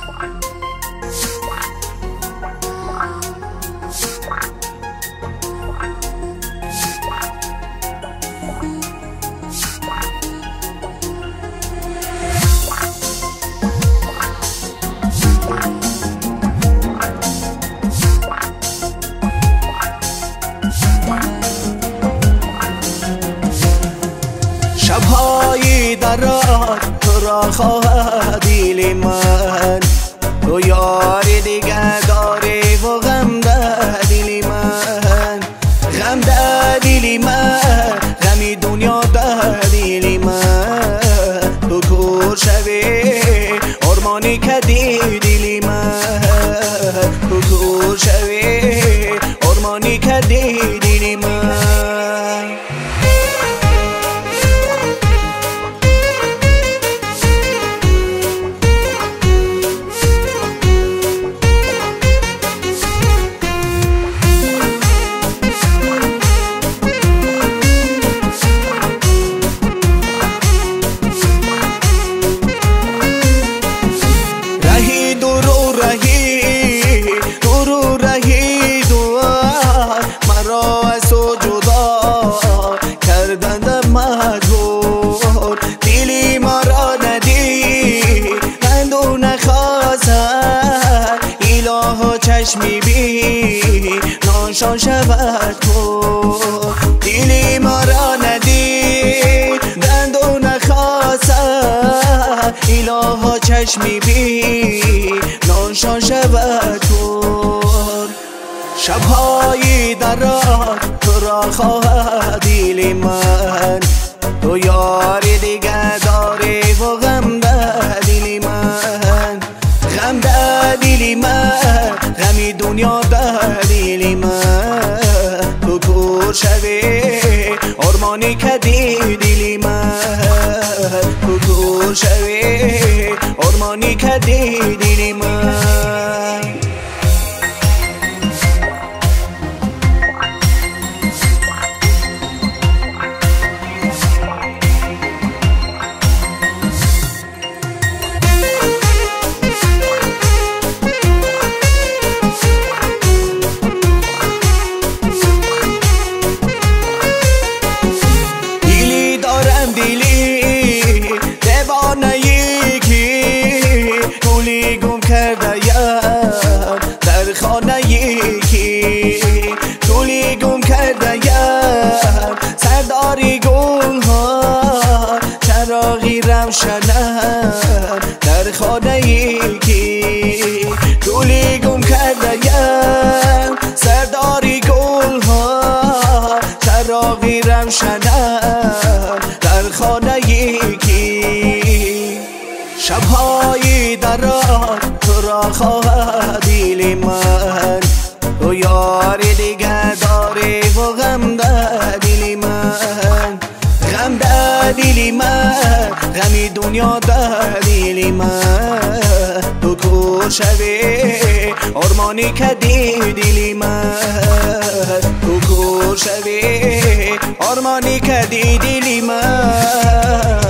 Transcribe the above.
شب‌های درات تو را خواهد دیل من، تو یار دیگه داری و غم در دیل من، غم در دیل من، غمی دنیا در دیل من، تو کور شوی آرمانی کدی دیل من، تو کور شوی آرمانی کدی دیل من. دیلی ما را ندی بندو نخواستن، اله چشمی بی ناشان شود کن. دیلی ما را ندی بندو نخواستن، اله چشمی بی ناشان شود کن. شب‌های درات تو را خواهد دیل من، تو یار دیگه داری و غم در دیل من، غم در دیل من، غمی دنیا در دیل من، تو کور شوی آرمانی کدی دیل من، تو کور شوی آرمانی کدی دیل من. گلی گم کرده یم در خانه یکی، گلی گم کرده یم سرداری گل ها، چراغی روشنم در خانه یکی، گلی گم کرده یم سرداری گل ها، چراغی روشنم در خانه یکی. شب‌های درات تو را خواهد دیل من، تو یار دیگه داری و غم در دیل من، غم در دیل من، غمی دنیا در دیل من، تو کور شوی آرمانی کدی دیل من، تو کور شوی آرمانی کدی دیل من.